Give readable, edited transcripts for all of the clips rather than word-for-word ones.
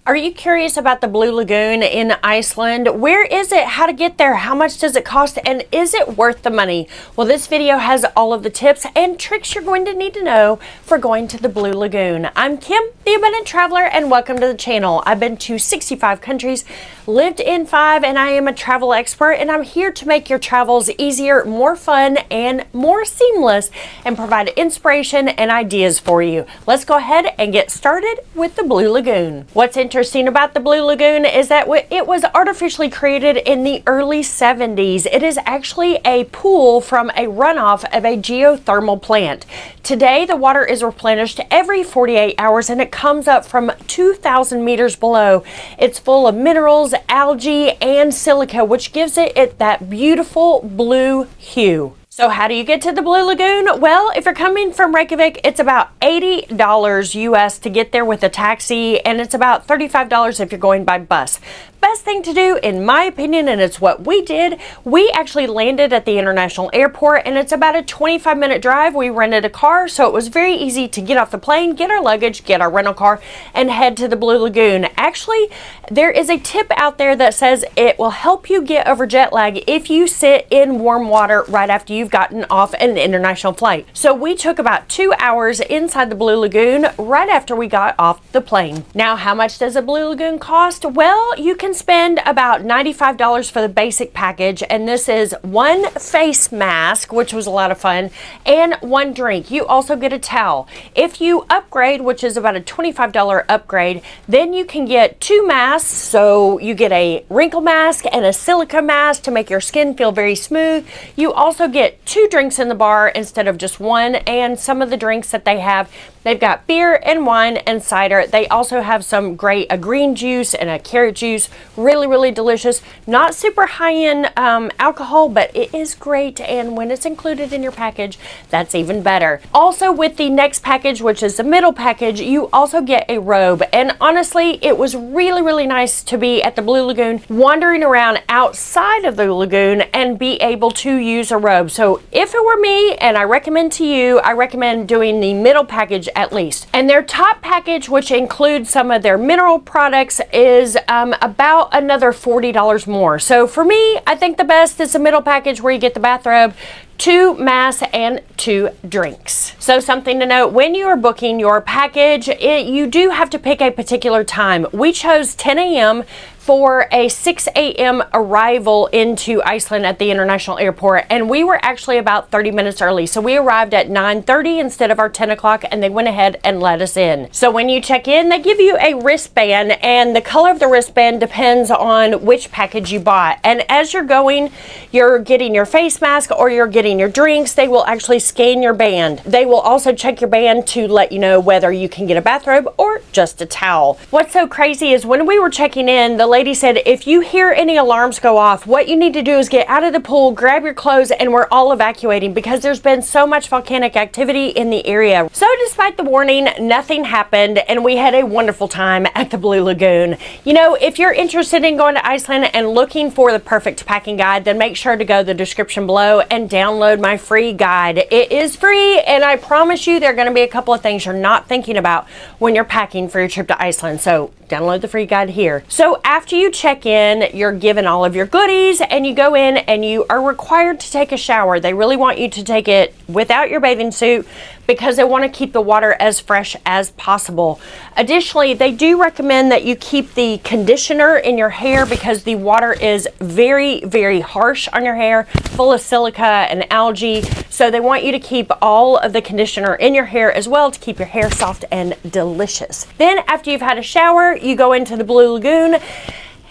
Are you curious about the Blue Lagoon in Iceland? Where is it? How to get there? How much does it cost? And is it worth the money? Well, this video has all of the tips and tricks you're going to need to know for going to the Blue Lagoon. I'm Kim, the Abundant Traveler, and welcome to the channel. I've been to 65 countries, lived in 5, and I am a travel expert, and I'm here to make your travels easier, more fun, and more seamless, and provide inspiration and ideas for you. Let's go ahead and get started with the Blue Lagoon. What's interesting about the Blue Lagoon is that it was artificially created in the early 70s. It is actually a pool from a runoff of a geothermal plant. Today, the water is replenished every 48 hours and it comes up from 2,000 meters below. It's full of minerals, algae, and silica, which gives it that beautiful blue hue. So how do you get to the Blue Lagoon? Well, if you're coming from Reykjavik, it's about $80 US to get there with a taxi, and it's about $35 if you're going by bus. Best thing to do, in my opinion, and it's what we did, we actually landed at the international airport, and it's about a 25-minute drive. We rented a car, so it was very easy to get off the plane, get our luggage, get our rental car, and head to the Blue Lagoon. Actually, there is a tip out there that says it will help you get over jet lag if you sit in warm water right after you've gotten off an international flight. So we took about 2 hours inside the Blue Lagoon right after we got off the plane. Now, how much does a Blue Lagoon cost? Well, you can spend about $95 for the basic package, and this is one face mask, which was a lot of fun, and one drink. You also get a towel. If you upgrade, which is about a $25 upgrade, then you can get 2 masks. So you get a wrinkle mask and a silica mask to make your skin feel very smooth. You also get 2 drinks in the bar instead of just one, and some of the drinks that they have, they've got beer and wine and cider. They also have some a green juice and a carrot juice. Really delicious. Not super high in alcohol, but it is great, and when it's included in your package, that's even better. Also, with the next package, which is the middle package, you also get a robe, and honestly, it was really nice to be at the Blue Lagoon, wandering around outside of the lagoon and be able to use a robe. So if it were me, and I recommend to you, I recommend doing the middle package at least. And their top package, which includes some of their mineral products, is about another $40 more. So for me, I think the best is the middle package, where you get the bathrobe, 2 masks, and 2 drinks. So something to note, when you are booking your package, you do have to pick a particular time. We chose 10 a.m. for a 6 a.m. arrival into Iceland at the international airport, and we were actually about 30 minutes early. So we arrived at 9:30 instead of our 10 o'clock, and they went ahead and let us in. So when you check in, they give you a wristband, and the color of the wristband depends on which package you bought. And as you're going, you're getting your face mask or you're getting your drinks, they will actually scan your band. They will also check your band to let you know whether you can get a bathrobe or just a towel. What's so crazy is when we were checking in, the lady said, if you hear any alarms go off, what you need to do is get out of the pool, grab your clothes, and we're all evacuating because there's been so much volcanic activity in the area. So despite the warning, nothing happened, and we had a wonderful time at the Blue Lagoon. You know, if you're interested in going to Iceland and looking for the perfect packing guide, then make sure to go to the description below and download my free guide. It is free, and I promise you there are going to be a couple of things you're not thinking about when you're packing for your trip to Iceland. So download the free guide here. So after you check in, you're given all of your goodies, and you go in and you are required to take a shower. They really want you to take it without your bathing suit because they want to keep the water as fresh as possible. Additionally, they do recommend that you keep the conditioner in your hair because the water is very harsh on your hair, full of silica and algae. So they want you to keep all of the conditioner in your hair as well to keep your hair soft and delicious. Then after you've had a shower, you go into the Blue Lagoon,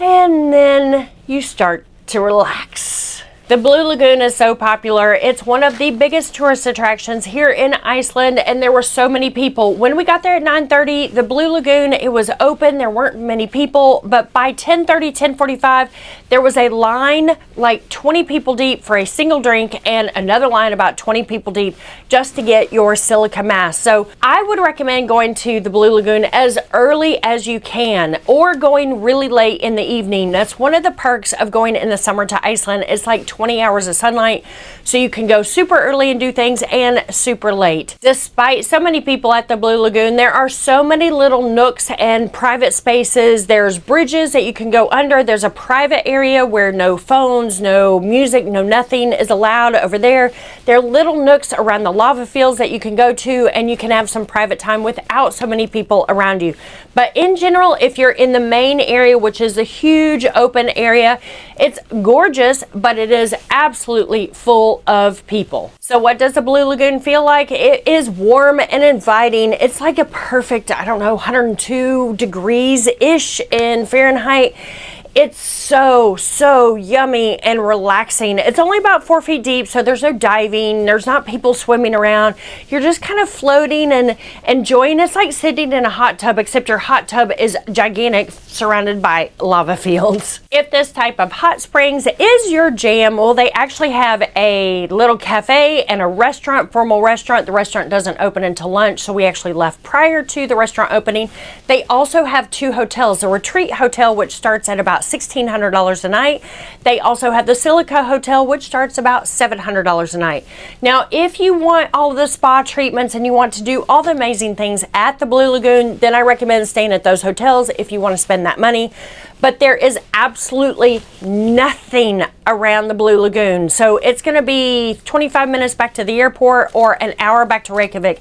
and then you start to relax. The Blue Lagoon is so popular. It's one of the biggest tourist attractions here in Iceland, and there were so many people. When we got there at 9:30, the Blue Lagoon, it was open. There weren't many people, but by 10:30, 10:45, there was a line like 20 people deep for a single drink and another line about 20 people deep just to get your silica mask. So I would recommend going to the Blue Lagoon as early as you can, or going really late in the evening. That's one of the perks of going in the summer to Iceland. It's like 20 hours of sunlight, so you can go super early and do things and super late. Despite so many people at the Blue Lagoon, there are so many little nooks and private spaces. There's bridges that you can go under. There's a private area where no phones, no music, no nothing is allowed over there. There are little nooks around the lava fields that you can go to, and you can have some private time without so many people around you. But in general, if you're in the main area, which is a huge open area, it's gorgeous, but it is absolutely full of people. So what does the Blue Lagoon feel like? It is warm and inviting. It's like a perfect, I don't know, 102 degrees-ish in Fahrenheit. It's so yummy and relaxing. It's only about 4 feet deep, so there's no diving. There's not people swimming around. You're just kind of floating and enjoying. It's like sitting in a hot tub, except your hot tub is gigantic, surrounded by lava fields. If this type of hot springs is your jam, well, they actually have a little cafe and a restaurant, formal restaurant. The restaurant doesn't open until lunch, so we actually left prior to the restaurant opening. They also have 2 hotels. The Retreat Hotel, which starts at about $1,600 a night. They also have the Silica Hotel, which starts about $700 a night. Now, if you want all of the spa treatments and you want to do all the amazing things at the Blue Lagoon, then I recommend staying at those hotels if you want to spend that money. But there is absolutely nothing around the Blue Lagoon. So it's going to be 25 minutes back to the airport or an hour back to Reykjavik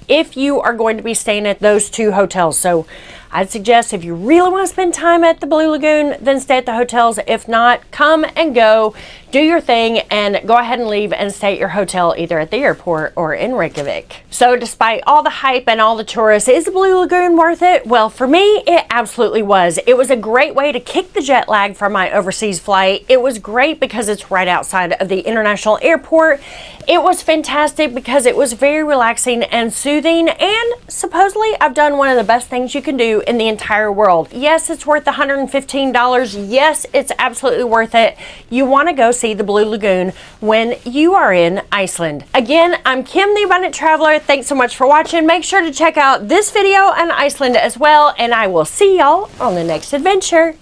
if you are going to be staying at those 2 hotels. So I'd suggest if you really want to spend time at the Blue Lagoon, then stay at the hotels. If not, come and go, do your thing, and go ahead and leave and stay at your hotel either at the airport or in Reykjavik. So despite all the hype and all the tourists, is the Blue Lagoon worth it? Well, for me, it absolutely was. It was a great way to kick the jet lag from my overseas flight. It was great because it's right outside of the international airport. It was fantastic because it was very relaxing and soothing, and supposedly I've done one of the best things you can do in the entire world. Yes, it's worth $115. Yes, it's absolutely worth it. You want to go see the Blue Lagoon when you are in Iceland. Again, I'm Kim, the Abundant Traveler. Thanks so much for watching. Make sure to check out this video on Iceland as well, and I will see y'all on the next adventure.